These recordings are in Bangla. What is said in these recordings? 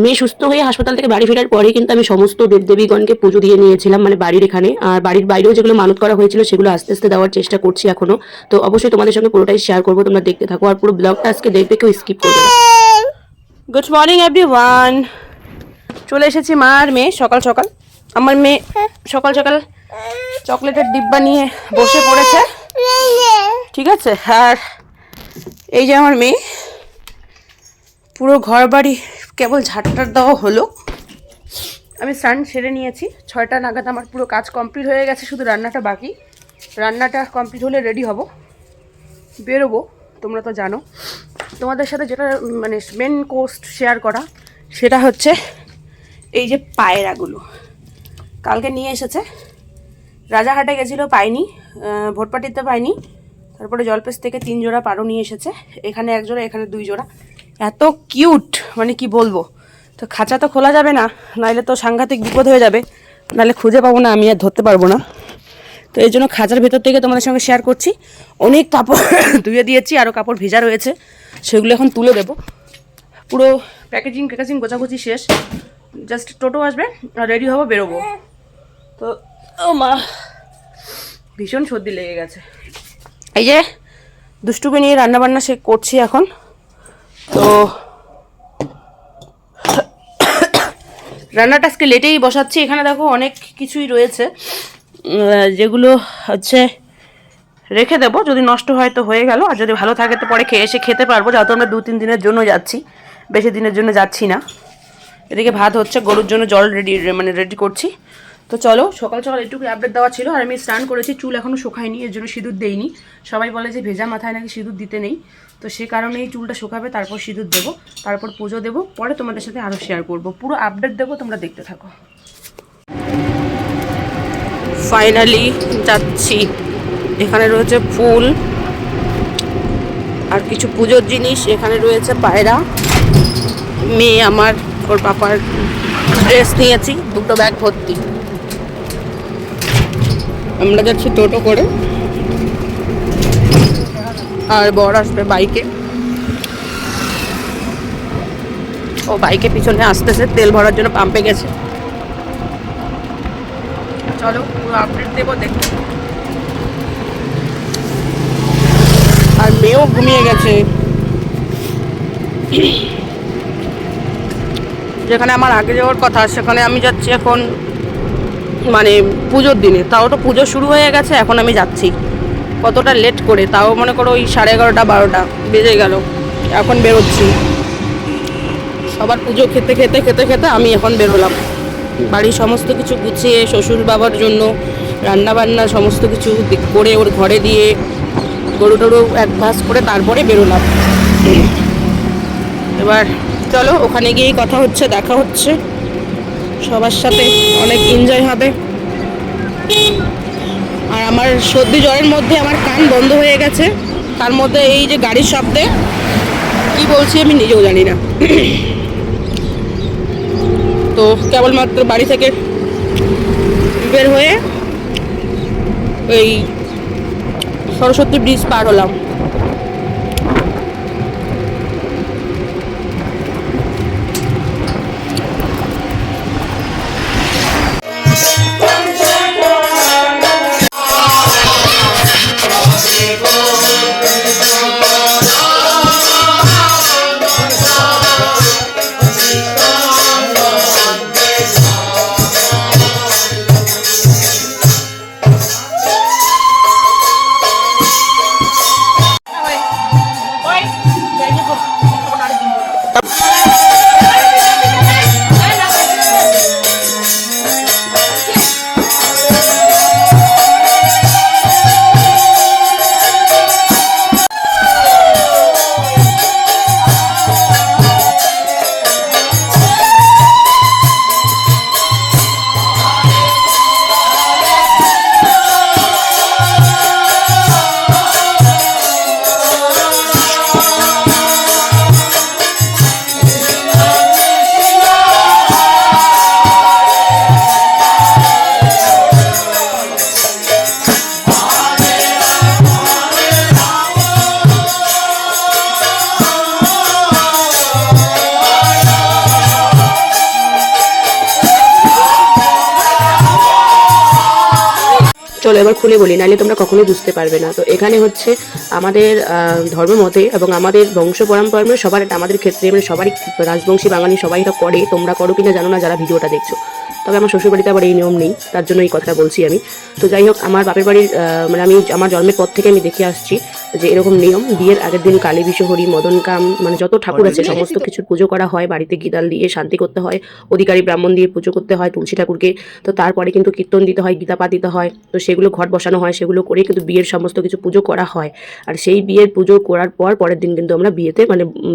মেয়ে সুস্থ হয়ে হাসপাতাল থেকে বাড়ি ফেরার পরে কিন্তু আমি সমস্ত দেবদেবীগণকে পুজো দিয়ে নিয়েছিলাম, মানে বাড়ির এখানে। আর বাড়ির বাইরেও যেগুলো মানত করা হয়েছিল সেগুলো আস্তে আস্তে দেওয়ার চেষ্টা করছি এখনো। তো অবশ্যই তোমাদের সঙ্গে পুরোটাই শেয়ার করবো, তোমরা দেখতে থাকো আর পুরো ব্লগটা আজকে দেখবে, কেউ স্কিপ করবে না। Good morning everyone. চলে এসেছি মা আর মেয়ে সকাল সকাল। আমার মেয়ে সকাল সকাল চকলেটের ডিব্বা নিয়ে বসে পড়েছে, ঠিক আছে। আর এই যে আমার মেয়ে, পুরো ঘর বাড়ি কেবল ঝাঁটার দেওয়া হলো। আমি স্নান সেরে নিয়েছি, 6টা নাগাদ আমার পুরো কাজ কমপ্লিট হয়ে গেছে, শুধু রান্নাটা বাকি। রান্নাটা কমপ্লিট হলে রেডি হব, বেরোবো। তোমরা তো জানো, তোমাদের সাথে যেটা মানে মেন কোর্স শেয়ার করা, সেটা হচ্ছে এই যে পায়রাগুলো কালকে নিয়ে এসেছে। রাজারহাটে গেছিলো, পাইনি, ভোটপাটিতে পাইনি। তারপরে জলপেশ থেকে 3 জোড়া পারো নিয়ে এসেছে, এখানে 1 জোড়া, এখানে 2 জোড়া। এত কিউট, মানে কি বলবো। তো খাঁচা তো খোলা যাবে না, নাহলে তো সাংঘাতিক বিপদ হয়ে যাবে, নাহলে খুঁজে পাবো না, আমি আর ধরতে পারবো না। তো এই জন্য খাঁচার ভেতর থেকে তোমাদের সঙ্গে শেয়ার করছি। অনেক কাপড় ধুয়ে দিয়েছি, আরও কাপড় ভেজা রয়েছে, সেগুলো এখন তুলে দেবো। পুরো প্যাকেজিং গোছাগুছি শেষ, জাস্ট টোটো আসবে আর রেডি হবো, বেরোবো। তো ও মা, ভীষণ সর্দি লেগে গেছে। এই যে দুষ্টুকে নিয়ে রান্নাবান্না সে করছি এখন। তো রান্নাটা আজকে লেটেই বসাচ্ছি। এখানে দেখো অনেক কিছুই রয়েছে, যেগুলো হচ্ছে রেখে দেবো, যদি নষ্ট হয় তো হয়ে গেল, আর যদি ভালো থাকে তো পরে এসে খেতে পারবো। যেহেতু আমরা 2-3 দিনের জন্য যাচ্ছি, বেশি দিনের জন্য যাচ্ছি না। এদিকে ভাত হচ্ছে, গরুর জন্য জল রেডি করছি। তো চলো, সকাল সকাল একটু আপডেট দেওয়া ছিল। আর আমি স্নান করেছি, চুল এখনও শুকায়নি, এর জন্য সিঁদুর দেইনি। সবাই বলে যে ভেজা মাথায় নাকি সিঁদুর দিতে নেই, তো সে কারণেই চুলটা শুকাবে, তারপর সিঁদুর দেবো, তারপর পুজো দেবো। পরে তোমাদের সাথে আরও শেয়ার করবো, পুরো আপডেট দেবো, তোমরা দেখতে থাকো। ফাইনালি যাচ্ছি। এখানে রয়েছে ফুল আর কিছু পুজোর জিনিস, এখানে রয়েছে পায়রা। মেয়ে আমার, ওর পাপার ড্রেস নিয়েছি, 2টো ব্যাগ ভর্তি। আমরা যাচ্ছি টোটো করে, আর বর আসবে বাইকে। ও বাইকে পিছনে আসতেছে, তেল ভরার জন্য পাম্পে গেছে। চলো পুরো আপডেট দেবো, দেখতে। আর মেয়েও ঘুমিয়ে গেছে। যেখানে আমার আগে যাওয়ার কথা, সেখানে আমি যাচ্ছি এখন, মানে পুজোর দিনে। তাও তো পুজো শুরু হয়ে গেছে, এখন আমি যাচ্ছি কতটা লেট করে, তাও মনে করো ওই 11:30 12টা বেজে গেল, এখন বেরোচ্ছি। সবার পুজো খেতে খেতে খেতে খেতে আমি এখন বেরোলাম। বাড়ির সমস্ত কিছু গুছিয়ে, শ্বশুর বাবার জন্য রান্নাবান্না সমস্ত কিছু করে ওর ঘরে দিয়ে, গরু টরু এক ভাস করে তারপরে বেরোলাম। এবার চলো, ওখানে গিয়েই কথা হচ্ছে, দেখা হচ্ছে সবার সাথে, অনেক এনজয় হবে। আর আমার সর্দি জ্বরের মধ্যে আমার কান বন্ধ হয়ে গেছে, তার মধ্যে এই যে গাড়ির শব্দে কি বলছি আমি নিজেও জানি না। তো কেবলমাত্র বাড়ি থেকে বের হয়ে ওই সরস্বতী ব্রিজ পার হলাম। একবার খুলে বলি, নাহলে তোমরা কখনোই বুঝতে পারবে না। তো এখানে হচ্ছে আমাদের ধর্ম মতে এবং আমাদের বংশ পরম্পরা মানে সবার, আমাদের ক্ষেত্রে মানে সবারই, রাজবংশী বাঙালি সবাই এটা করে, তোমরা করো কিনা জানো না যারা ভিডিওটা দেখছো। তবে আমার শ্বশুরবাড়িতে আবার এই নিয়ম নেই, তার জন্য এই কথাটা বলছি আমি। তো যাই হোক, আমার বাপের বাড়ির মানে আমি আমার জন্মের পর থেকে আমি দেখে আসছি যে এরকম নিয়ম, বিয়ের আগের দিন কালী বিশ্বহরি, মদন কাম মানে যত ঠাকুর আছে সমস্ত কিছু পুজো করা হয়, বাড়িতে গীতাল দিয়ে শান্তি করতে হয়, অধিকারী ব্রাহ্মণ দিয়ে পুজো করতে হয় তুলসী ঠাকুরকে। তো তারপরে কিন্তু কীর্তন দিতে হয়, গীতাপাঠ দিতে হয়, তো সেগুলো ঘট বসানো হয়, সেগুলো করে কিন্তু বিয়ের সমস্ত কিছু পুজো করা হয়। আর সেই বিয়ের পুজো করার পর পরের দিন কিন্তু আমরা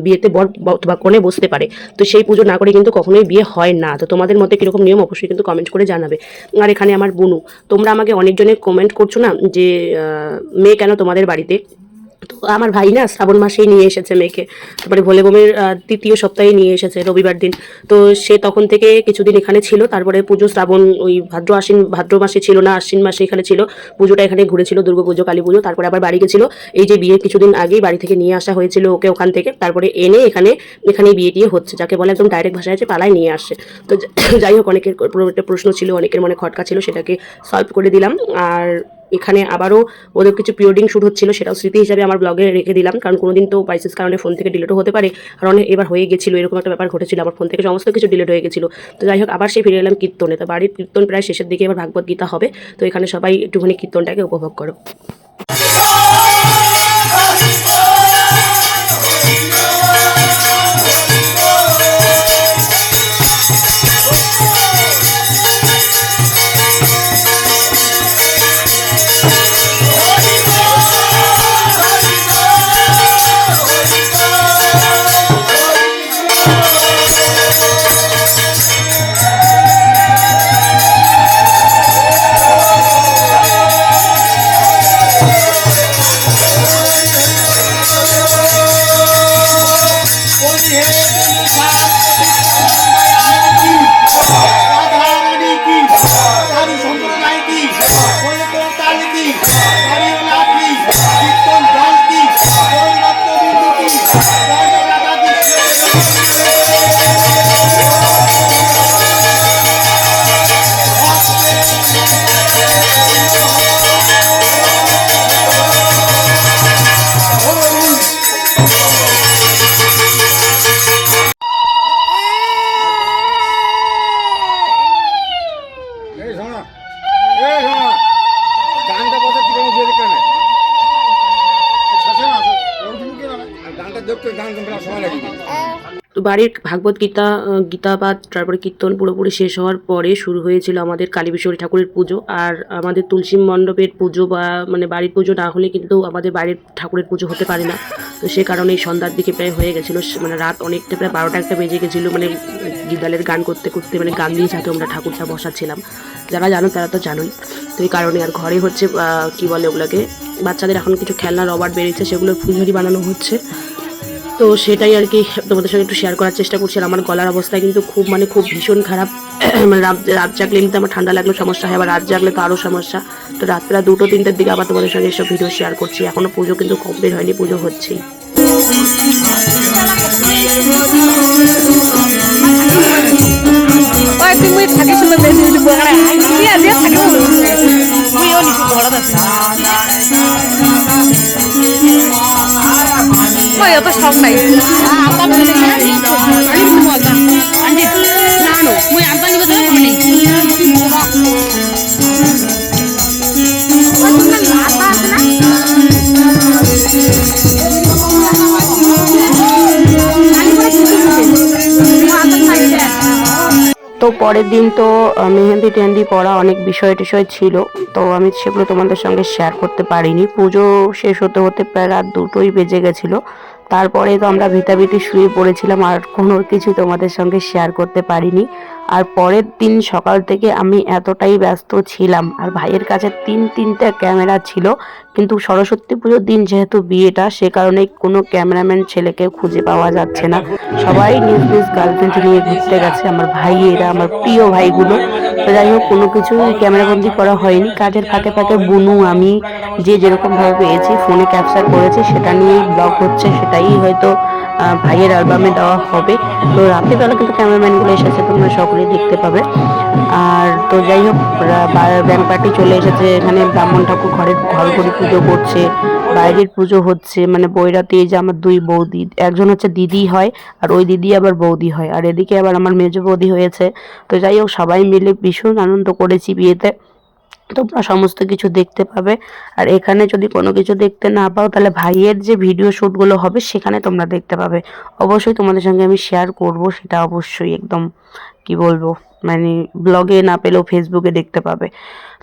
বিয়েতে বর অথবা কনে বসতে পারে। তো সেই পুজো না করে কিন্তু কখনোই বিয়ে হয় না। তো তোমাদের মধ্যে কীরকম নিয়ম অবশ্যই কিন্তু কমেন্ট করে জানাবে। আর এখানে আমার বোনু, তোমরা আমাকে অনেকজনে কমেন্ট করছো না যে মেয়ে কেন তোমাদের বাড়িতে। তো আমার ভাই না শ্রাবণ মাসেই নিয়ে এসেছে মেয়েকে, তারপরে ভোলে বোমের 3য় সপ্তাহে নিয়ে এসেছে রবিবার দিন। তো সে তখন থেকে কিছুদিন এখানে ছিল, তারপরে পুজো শ্রাবণ ওই ভাদ্র মাসে ছিল না, আশ্বিন মাসে এখানে ছিল, পুজোটা এখানে ঘুরেছিল, দুর্গা পুজো, কালী পুজো, তারপরে আবার বাড়ি গেছিল। এই যে বিয়ের কিছুদিন আগেই বাড়ি থেকে নিয়ে আসা হয়েছিল ওকে ওখান থেকে, তারপরে এনে এখানেই বিয়ে টিয়ে হচ্ছে, যাকে বলে একদম ডাইরেক্ট ভাষায় আছে পালায় নিয়ে আসছে। তো যাই হোক, অনেকের একটা প্রশ্ন ছিল, অনেকের মনে খটকা ছিল, সেটাকে সলভ করে দিলাম। আর এখানে আবারও ওদের কিছু প্রিওয়েডিং শ্যুট হচ্ছিল, সেটাও স্মৃতি হিসাবে আমার ব্লগে রেখে দিলাম, কারণ কোনোদিন তো বাইসেস কারণে ফোন থেকে ডিলিটও হতে পারে। কারণ এবার হয়ে গেছিলো, এরকম একটা ব্যাপার ঘটেছিল, আমার ফোন থেকে সমস্ত কিছু ডিলিট হয়ে গেছিলো। তো যাই হোক, আবার সেই ফিরে এলাম কীর্তনে। তো বাড়ির কীর্তন প্রায় শেষের দিকে এবার ভাগবত গীতা হবে। তো এখানে সবাই একটুখানি কীর্তনটাকে উপভোগ করো। তো বাড়ির ভাগবত গীতাপাঠ তারপরে কীর্তন পুরোপুরি শেষ হওয়ার পরে শুরু হয়েছিল আমাদের কালী বিশ্বহরি ঠাকুরের পুজো। আর আমাদের তুলসী মণ্ডপের পুজো বা মানে বাড়ির পুজো না হলে কিন্তু আমাদের বাড়ির ঠাকুরের পুজো হতে পারে না। তো সে কারণে এই সন্ধ্যার দিকে প্রায় হয়ে গেছিলো, মানে রাত অনেকটা, প্রায় 12টা একটা বেজে গেছিলো, মানে গীতালের গান করতে করতে, মানে গান দিয়ে যাতে আমরা ঠাকুরটা বসাচ্ছিলাম। যারা জানো তারা তো জানোই। তো এই কারণে আর ঘরে হচ্ছে কি বলে ওগুলোকে, বাচ্চাদের এখন কিছু খেলনা রবার বেরিয়েছে, সেগুলোর ফুলঝুরি বানানো হচ্ছে। তো সেটাই আর কি তোমাদের সঙ্গে একটু শেয়ার করার চেষ্টা করছি। আর আমার গলার অবস্থা কিন্তু খুব ভীষণ খারাপ। মানে রাত জাগলে এমনিতে আমার ঠান্ডা লাগলেও সমস্যা হয়, আবার রাত জাগলে তো আরও সমস্যা। তো রাত্রা 2-3টের দিকে আবার তোমাদের সঙ্গে এসব ভিডিও শেয়ার করছি। এখনও পুজো কিন্তু কমপ্লিট হয়নি, পুজো হচ্ছেই। এত শখ নাই তো পরের দিন তো মেহেন্দি টেহেন্দি পড়া অনেক বিষয় টিষয় ছিল, তো আমি সেগুলো তোমাদের সঙ্গে শেয়ার করতে পারিনি। পুজো শেষ হতে হতে প্রায় রাত 2টোই বেজে গেছিলো। তারপরে তো আমরা ভিটাভিটি শুয়ে পড়েছিলাম, আর কোনো কিছু তোমাদের সঙ্গে শেয়ার করতে পারিনি। আর পরের দিন সকাল থেকে আমি এতটাই ব্যস্ত ছিলাম, আর ভাইয়ের কাছে 3-3টা ক্যামেরা ছিল, কিন্তু সরস্বতী পুজোর দিন যেহেতু বিয়েটা, সে কারণে কোনো ক্যামেরাম্যান ছেলেকে খুঁজে পাওয়া যাচ্ছে না। সবাই নিজ নিজ গার্লফ্রেন্ড নিয়ে ঘুরতে গেছে, আমার ভাইয়েরা, আমার প্রিয় ভাইগুলো। তো যাই হোক, কোনো কিছু ক্যামেরাবন্দি করা হয়নি। কাজের ফাঁকে ফাঁকে বুনু আমি যে যেরকমভাবে পেয়েছি ফোনে ক্যাপচার করেছি, সেটা নিয়েই ব্লগ হচ্ছে, সেটাই হয়তো ভাইয়ের অ্যালবামে দেওয়া হবে। তো রাত্রিবেলা কিন্তু ক্যামেরাম্যানগুলো এসেছে, তোমরা সকলেই দেখতে পাবে। আর তো যাই হোক ব্যাংক পার্টি চলে এসেছে, এখানে ব্রাহ্মণ ঠাকুর ঘর ঘরে পুজো করছে, বাইরের পুজো হচ্ছে, মানে বৈরাতে এই যে আমার দুই বৌদি, একজন হচ্ছে দিদি হয় আর ওই দিদি আবার বৌদি হয়, আর এদিকে আবার আমার মেজো বৌদি হয়েছে। তো যাই হোক সবাই মিলে ভীষণ আনন্দ করেছি বিয়েতে, তোমরা সমস্ত কিছু দেখতে পাবে। আর এখানে যদি কোনো কিছু দেখতে না পাও তাহলে ভাইয়ের যে ভিডিও শ্যুটগুলো হবে সেখানে তোমরা দেখতে পাবে। অবশ্যই তোমাদের সঙ্গে আমি শেয়ার করব, সেটা অবশ্যই একদম কি বলবো, মানে ব্লগে না পেলেও ফেসবুকে দেখতে পাবে।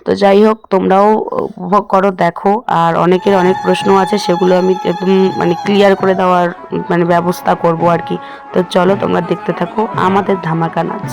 তো যাই হোক তোমরাও উপভোগ করো, দেখো। আর অনেকের অনেক প্রশ্ন আছে, সেগুলো আমি একদম মানে ক্লিয়ার করে দেওয়ার মানে ব্যবস্থা করব আর কি। তো চলো তোমরা দেখতে থাকো আমাদের ধামাকা নাচ।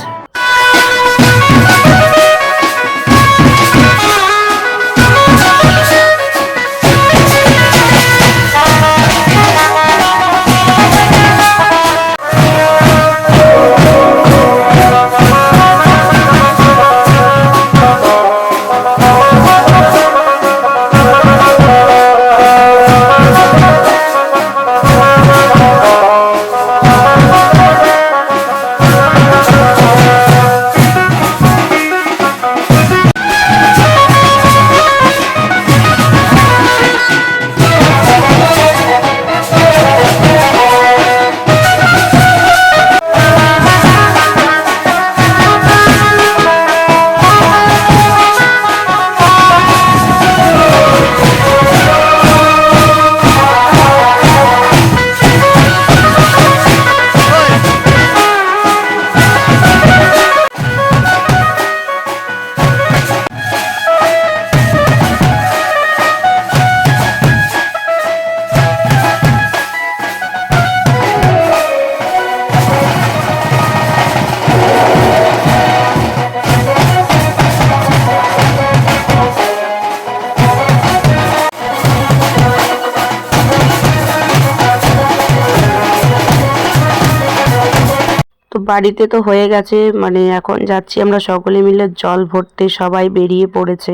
তো বাড়িতে তো হয়ে গেছে, মানে এখন যাচ্ছি আমরা সকলে মিলে জল ভরতে, সবাই বেরিয়ে পড়েছে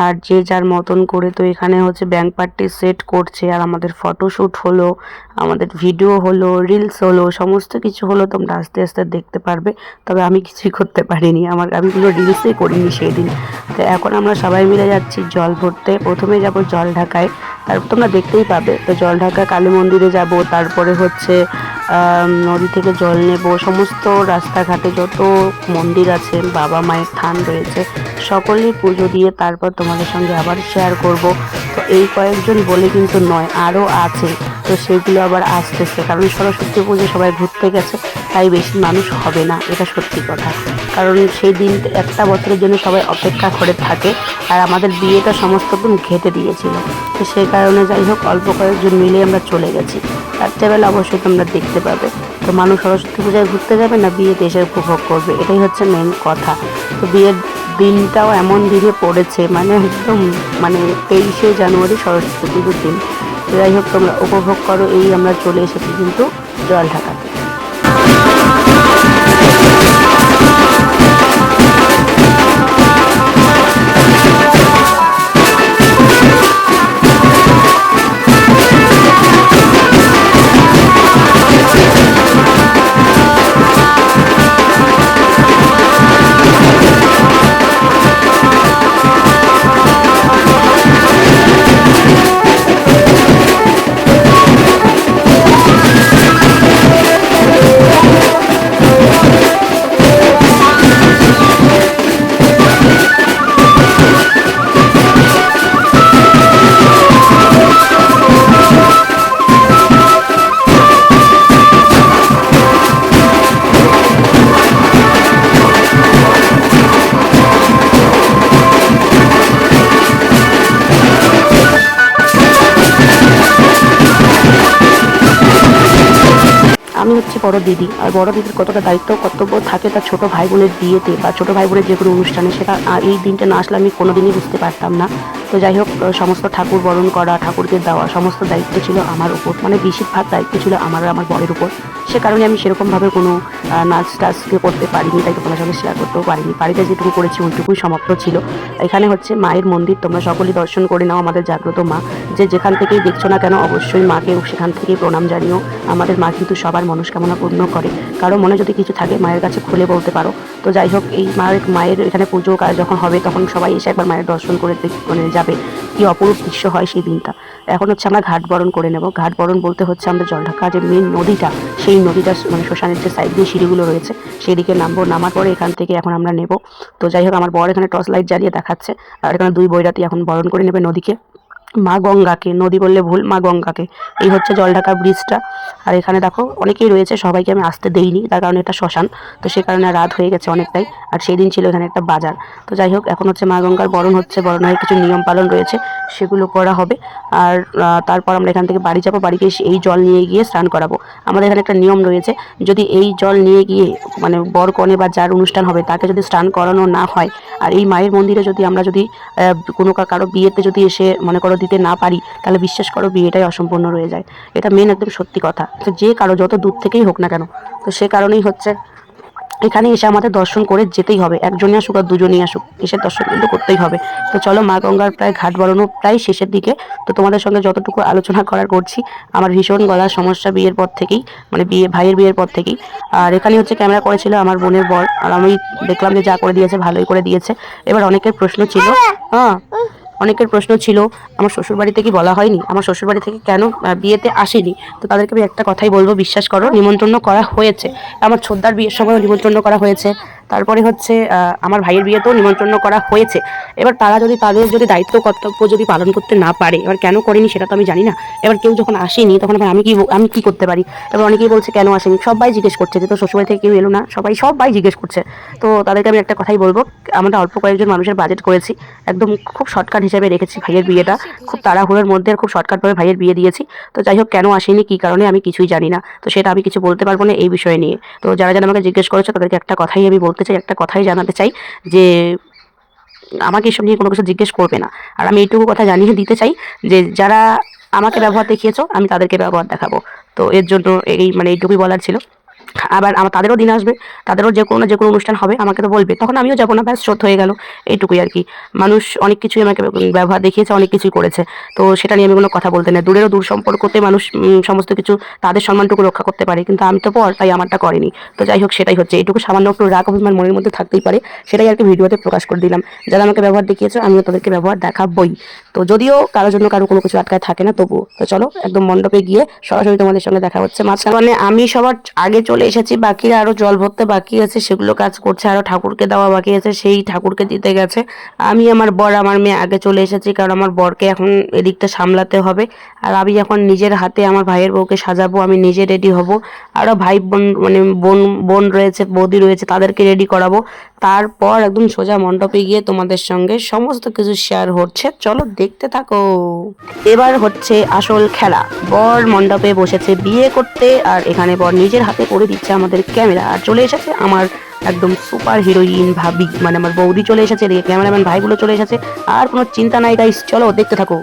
আর যে যার মতন করে। তো এখানে হচ্ছে ব্যাংক পার্টি সেট করছে, আর আমাদের ফটোশ্যুট হলো, আমাদের ভিডিও হলো, রিলস হলো, সমস্ত কিছু হলো। তোমরা আস্তে আস্তে দেখতে পারবে। তবে আমি কিছুই করতে পারিনি, আমি কোনো রিলসই করিনি সেই দিন। তো এখন আমরা সবাই মিলে যাচ্ছি জল ভরতে। প্রথমে যাব জল ঢাকায়, তারপর তোমরা দেখতেই পাবে। তো জল ঢাকা কালী মন্দিরে যাব, তারপরে হচ্ছে নদী থেকে জল নেব। সমস্ত রাস্তাঘাটে যত মন্দির আছে, বাবা মায়ের থান রয়েছে, সকলেই পুজো দিয়ে তারপর তোমাদের সঙ্গে আবার শেয়ার করব। তো এই কয়েকজন বলে কিন্তু নয়, আরও আছে। তো সেগুলো আবার আসতেছে, কারণ সরস্বতী পুজো সবাই ঘুরতে গেছে, তাই বেশি মানুষ হবে না, এটা সত্যি কথা। কারণ সেই দিন একটা বছরের জন্য সবাই অপেক্ষা করে থাকে, আর আমাদের বিয়েটা সমস্ত দিন ঘেঁটে দিয়েছিল। তো সেই কারণে যাই হোক অল্প কয়েকজন মিলে আমরা চলে গেছি। রাত্রেবেলা অবশ্যই তোমরা দেখতে পাবে। তো মানুষ সরস্বতী পূজায় ঘুরতে যাবে না, বিয়েতে এসে উপভোগ করবে, এটাই হচ্ছে মেন কথা। তো বিয়ের দিনটাও এমন দিনে পড়েছে, মানে একদম মানে 23শে জানুয়ারি সরস্বতী পুজোর দিন। যাই হোক তোমরা উপভোগ করো। এই আমরা চলে এসেছি কিন্তু জল ঢাকাতে। আমি হচ্ছে বড় দিদি, আর বড় দিদির কতটা দায়িত্ব কর্তব্য থাকে তার ছোট ভাই বোনের বিয়েতে বা ছোট ভাই বোনের যে কোনো অনুষ্ঠানে, সেটা এই দিনটা না আসলে আমি কোনোদিনই বুঝতে পারতাম না। তো যাই হোক সমস্ত ঠাকুর বরণ করা, ঠাকুরকে দেওয়া, সমস্ত দায়িত্ব ছিল আমার উপর, মানে বেশিরভাগ দায়িত্ব ছিল আমার আর আমার বরের উপর। সে কারণে আমি সেরকমভাবে কোনো নাচ টাচকে করতে পারিনি, তাই তোমার সঙ্গে শেয়ার করতেও পারিনি। বাড়িতে যেটুকু করেছি ওইটুকুই সমাপ্ত ছিল। এখানে হচ্ছে মায়ের মন্দির, তোমরা সকলেই দর্শন করে নাও, আমাদের জাগ্রত মা। যে যেখান থেকেই দেখছো না কেন অবশ্যই মাকে সেখান থেকেই প্রণাম জানিও। আমাদের মা কিন্তু সবার মন মনস্কামনা পূর্ণ করে। কারো মনে যদি কিছু থাকে মায়ের কাছে খুলে বলতে পারো। তো যাই হোক, এই মায়ের এখানে পুজো কাজ যখন হবে তখন সবাই এসে একবার মায়ের দর্শন করে মানে যাবে। কি অপরূপ দৃশ্য হয় সেই দিনটা। এখন হচ্ছে আমরা ঘাট বরণ করে নেব। ঘাট বরণ বলতে হচ্ছে আমরা জলঢাকা যে মেন নদীটা, সেই নদীটা মানে শ্মশানের যে সাইড দিয়ে সিঁড়িগুলো রয়েছে সেই দিকে নামবো। নামার পরে এখান থেকে এখন আমরা নেব। তো যাই হোক, আমার বর এখানে টর্চ লাইট জ্বালিয়ে দেখাচ্ছে, আর এখানে 2 বৈরাতি এখন বরণ করে নেবে নদীকে, মা গঙ্গাকে। নদী বললে ভুল, মা গঙ্গাকে। এই হচ্ছে জলঢাকা ব্রিজটা। আর এখানে দেখো অনেকেই রয়েছে, সবাইকে আমি আসতে দেইনি, তার কারণে এটা শ্মশান, তো সে কারণে রাত হয়ে গেছে অনেকটাই। আর সেই দিন ছিল এখানে একটা বাজার। তো যাই হোক, এখন হচ্ছে মা গঙ্গার বরণ হচ্ছে, বরণের কিছু নিয়ম পালন রয়েছে, সেগুলো করা হবে। আর তারপর আমরা এখান থেকে বাড়ি যাবো। বাড়ি গিয়ে এই জল নিয়ে গিয়ে স্নান করাবো। আমাদের এখানে একটা নিয়ম রয়েছে, যদি এই জল নিয়ে গিয়ে মানে বর কনে বা যার অনুষ্ঠান হবে তাকে যদি স্নান করানো না হয়, আর এই মায়ের মন্দিরে যদি আমরা যদি কোনো কারো বিয়েতে যদি এসে মনে করো দিতে না পারি, তাহলে বিশ্বাস করো বিয়েটাই অসম্পূর্ণ রয়ে যায়। এটা মেন একদম সত্যি কথা। তো যে কারো যত দূর থেকেই হোক না কেন, তো সে কারণেই হচ্ছে এখানে এসে আমাদের দর্শন করে যেতেই হবে। একজনই আসুক আর দুজনই আসুক, এসে দর্শন কিন্তু করতেই হবে। তো চলো, মা গঙ্গার প্রায় ঘাট বরানো প্রায় শেষের দিকে। তো তোমাদের সঙ্গে যতটুকু আলোচনা করার করছি। আমার ভীষণ গলার সমস্যা বিয়ের পর থেকেই, মানে ভাইয়ের বিয়ের পর থেকেই। আর এখানে হচ্ছে ক্যামেরা করেছিল আমার বোনের বর, আর আমি দেখলাম যে যা করে দিয়েছে ভালোই করে দিয়েছে। এবার অনেকের প্রশ্ন ছিল, হ্যাঁ অনেকের প্রশ্ন ছিল আমার শ্বশুরবাড়ি থেকে বলা হয়নি, আমার শ্বশুরবাড়ি থেকে কেন বিয়েতে আসেনি। তো তাদেরকে আমি একটা কথাই বলবো, বিশ্বাস করো নিমন্ত্রণ করা হয়েছে। আমার ছোটদার বিয়ের সময়ও নিমন্ত্রণ করা হয়েছে, তারপরে হচ্ছে আমার ভাইয়ের বিয়েতেও নিমন্ত্রণ করা হয়েছে। এবার তারা যদি তাদের যদি দায়িত্ব কর্তব্য যদি পালন করতে না পারে, এবার কেন করেনি সেটা তো আমি জানি না। এবার কেউ যখন আসেনি তখন আবার আমি কি করতে পারি। এবার অনেকেই বলছে কেন আসেনি, সবাই জিজ্ঞেস করছে যে তো শ্বশুরবাড়ি থেকে কেউ এলো না, সবাই জিজ্ঞেস করছে। তো তাদেরকে আমি একটা কথাই বলবো, আমরা অল্প কয়েকজন মানুষের বাজেট করেছি, একদম খুব শর্টকাট হিসেবে রেখেছি ভাইয়ের বিয়েটা, খুব তাড়াহুড়োর মধ্যে খুব শর্টকাটভাবে ভাইয়ের বিয়ে দিয়েছি। তো যাই হোক, কেন আসেনি কী কারণে আমি কিছুই জানি না, তো সেটা আমি কিছু বলতে পারবো না এই বিষয়ে নিয়ে। তো যারা যারা আমাকে জিজ্ঞেস করেছে তাদেরকে একটা কথাই আমি বলতে চাই, একটা কথাই জানাতে চাই, যে আমাকে এসব নিয়ে কোনো কিছু জিজ্ঞেস করবে না। আর আমি এইটুকু কথা জানিয়ে দিতে চাই যে যারা আমাকে ব্যবহার দেখিয়েছো আমি তাদেরকে ব্যবহার দেখাবো। তো এর জন্য মানে এইটুকুই বলার ছিল। আবার তাদেরও দিন আসবে, তাদেরও যে কোনো অনুষ্ঠান হবে আমাকে তো বলবে, তখন আমিও যাবো না, ব্যাস শোধ হয়ে গেল। এইটুকুই আর কি। মানুষ অনেক কিছুই আমাকে ব্যবহার দেখিয়েছে, অনেক কিছুই করেছে, তো সেটা নিয়ে আমি কোনো কথা বলতে নেই। দূরেরও দূর সম্পর্কতে মানুষ সমস্ত কিছু তাদের সম্মানটুকু রক্ষা করতে পারে, কিন্তু আমি তো পর, তাই আমারটা করেনি। তো যাই হোক, সেটাই হচ্ছে, এইটুকু সামান্য একটু রাগ অভিমান মনের মধ্যে থাকতেই পারে, সেটাই আর কি ভিডিওতে প্রকাশ করে দিলাম। যারা আমাকে ব্যবহার দেখিয়েছে আমিও তাদেরকে ব্যবহার দেখাবই। তো যদিও কারোর জন্য কারো কোনো কিছু আটকায় থাকে না, তবুও। তো চলো একদম মণ্ডপে গিয়ে সরাসরি তোমাদের সঙ্গে দেখা হচ্ছে। মাঝখানে আমি সবার আগে চলে এসেছি, বাকিরা আরো জল ভরতে বাকি আছে, সেগুলো কাজ করছে। আরো ঠাকুরকে দেওয়া বাকি আছে, সেই ঠাকুরকে দিতে গেছে। আমি, আমার বর, আমার মেয়ে আগে চলে এসেছি, কারণ আমার বরকে এখন এদিকটা সামলাতে হবে। আর আমি এখন নিজের হাতে আমার ভাইয়ের বউকে সাজাবো, আমি নিজে রেডি হব। আরো ভাই বোন মানে বোন রয়েছে, বৌদি রয়েছে, তাদেরকে রেডি করাবো। তারপর একদম সোজা মণ্ডপে গিয়ে তোমাদের সঙ্গে সমস্ত কিছু শেয়ার হচ্ছে, চলো দেখতে থাকো। এবার হচ্ছে আসল খেলা। বর মণ্ডপে বসেছে বিয়ে করতে, আর এখানে বর নিজের হাতে করে দিচ্ছে আমাদের ক্যামেরা। আর চলে এসেছে আমার একদম সুপার হিরোইন ভাবি, মানে আমার বৌদি চলে এসেছে, এদিকে ক্যামেরাম্যান ভাইগুলো চলে এসেছে। আর কোনো চিন্তা নাই গাইস, চলো দেখতে থাকো।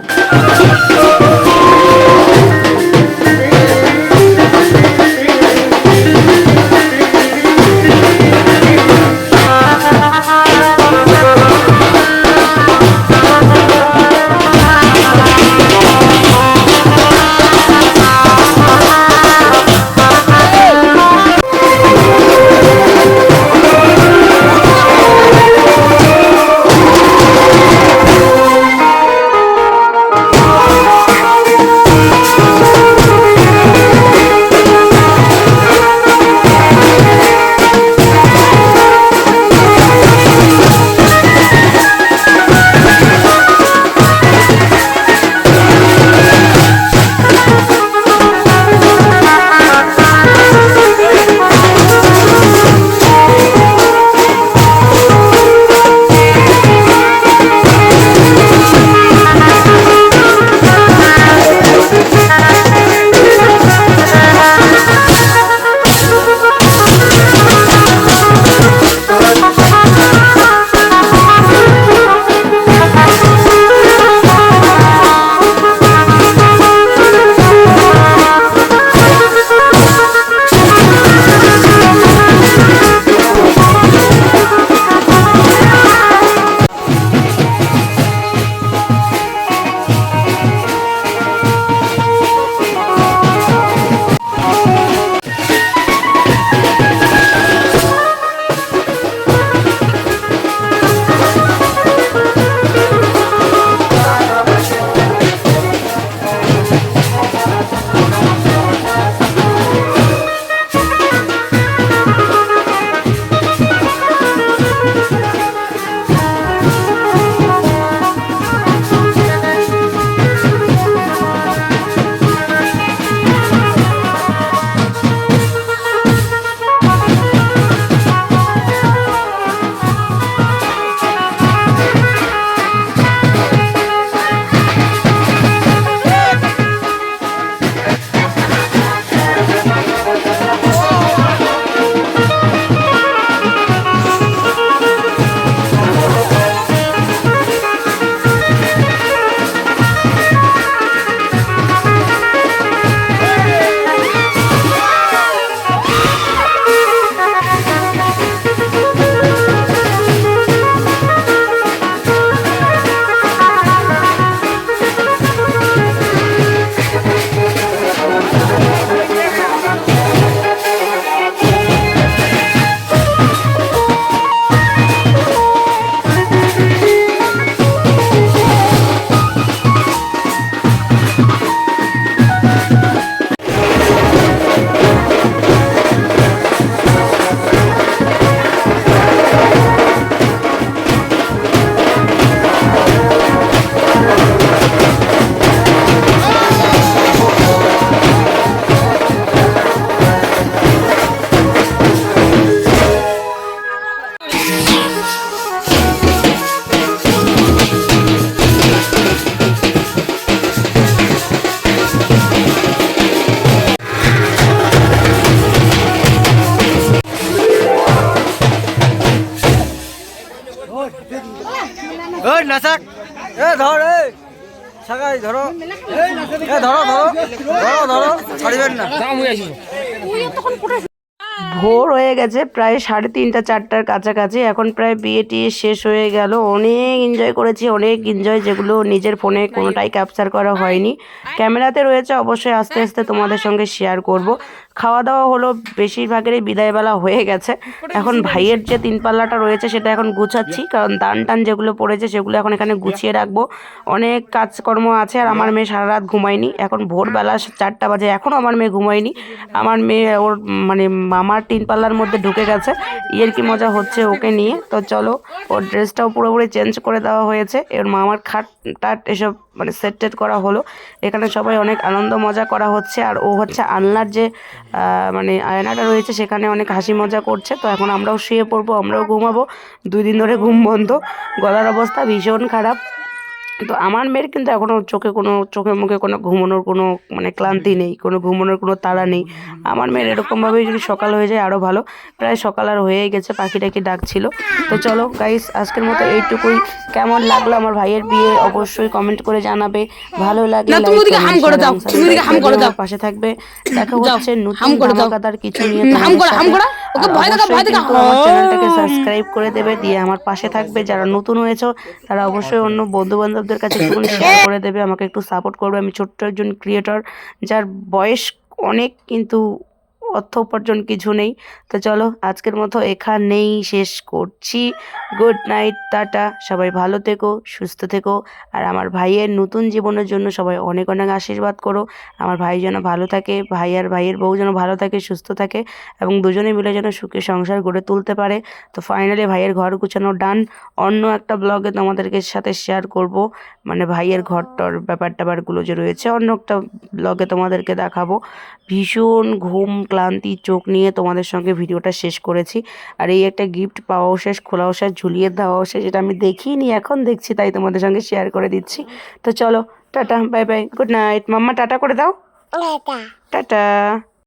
ওই নাসাক এ ধর এ সাগাই ধরো এ ধরো ধরো ধরো ধরো ছাড়িবেন না ভোর হয়ে গেছে প্রায় 3:30 4টার কাছাকাছি। এখন প্রায় বিয়ে টিয়ে শেষ হয়ে গেল। অনেক এনজয় করেছি, অনেক এনজয়, যেগুলো নিজের ফোনে কোনোটাই ক্যাপচার করা হয়নি। ক্যামেরাতে রয়েছে, অবশ্যই আস্তে আস্তে তোমাদের সঙ্গে শেয়ার করব। খাওয়া দাওয়া হলো, বেশিরভাগেরই বিদায়বেলা হয়ে গেছে। এখন ভাইয়ের যে 3 পাল্লাটা রয়েছে সেটা এখন গুছাচ্ছি, কারণ দান টান যেগুলো পড়েছে সেগুলো এখন এখানে গুছিয়ে রাখবো। অনেক কাজকর্ম আছে, আর আমার মেয়ে সারা রাত ঘুমায়নি। এখন ভোরবেলা 4টা বাজে, এখনও আমার মেয়ে ঘুমায়নি। আমার মেয়ে ওর মানে মামার 3 পাল্লার মধ্যে ঢুকে গেছে, ইয়ের কি মজা হচ্ছে ওকে নিয়ে। তো চলো, ওর ড্রেসটাও পুরোপুরি চেঞ্জ করে দেওয়া হয়েছে, এর মামার খাট টাট এসব মানে সেট টেট করা হলো। এখানে সবাই অনেক আনন্দ মজা করা হচ্ছে, আর ও হচ্ছে আলনার যে মানে আয়নাটা রয়েছে সেখানে অনেক হাসি মজা করছে। তো এখন আমরাও শুয়ে পড়বো, আমরাও ঘুমাবো। 2 দিন ধরে ঘুম বন্ধ, গলার অবস্থা ভীষণ খারাপ। তো আমার মেয়ের কিন্তু এখনও চোখে মুখে কোনো ঘুমানোর কোনো মানে ক্লান্তি নেই, কোনো ঘুমানোর কোনো তাড়া নেই। আমার মেয়ের এরকমভাবেই যদি সকাল হয়ে যায় আরও ভালো। প্রায় সকাল আর হয়েই গেছে, পাখি টাকি ডাকছিল। তো চলো গাইস, আজকের মতো এইটুকুই। কেমন লাগলো আমার ভাইয়ের বিয়ে অবশ্যই কমেন্ট করে জানাবে। ভালো লাগলে না, তুমি ওদিকে হাম করে দাও, তুমি ওদিকে হাম করে দাও। পাশে থাকবে। দেখা হচ্ছে নতুন হাম করে দাও। ধামাকাদার কিছু নিয়ে হাম তোমাদের করো, হাম সাথে। করো। ওকে আর ভয় দেখাও, অবশ্যই ভয় দেখাও। কিন্তু আমার চ্যানেলটাকে সাবস্ক্রাইব করে দেবে, দিয়ে আমার পাশে থাকবে। যারা নতুন হয়েছে তারা অবশ্যই অন্য বন্ধু বান্ধবদের কাছে একটুখানি শেয়ার করে দেবে, আমাকে একটু সাপোর্ট করবে। আমি ছোট্ট একজন ক্রিয়েটর, যার বয়স অনেক কিন্তু অর্থ উপার্জন কিছু নেই। তো চলো, আজকের মতো এখানেই শেষ করছি। Good night, tata. সবাই ভালো থেকো, সুস্থ থেকো। আর আমার ভাইয়ের নতুন জীবনের জন্য সবাই অনেক অনেক আশীর্বাদ করো। আমার ভাই যেন ভালো থাকে, ভাই আর ভাইয়ের বউ যেন ভালো থাকে, সুস্থ থাকে, এবং দুজনে মিলে যেন সুখে সংসার গড়ে তুলতে পারে। তো ফাইনালি ভাইয়ের ঘর গুছানো ডান। অন্য একটা ব্লগে তোমাদেরকে সাথে শেয়ার করব, মানে ভাইয়ের ঘরটার ব্যাপারগুলো যে রয়েছে অন্য একটা ব্লগে তোমাদেরকে দেখাবো। ভীষণ ঘুম ক্লান্তি চোখ নিয়ে তোমাদের সঙ্গে ভিডিওটা শেষ করেছি। আর এই একটা গিফট পাওয়াও শেষ, খোলাও শেষ, ঝুলিয়ে দেওয়াও শেষ, যেটা আমি দেখিনি, এখন দেখছি, তাই তোমাদের সঙ্গে শেয়ার করে দিচ্ছি। তো চলো, ta ta, bye bye, good night. মাম্মা টাটা করে দাও, টাটা।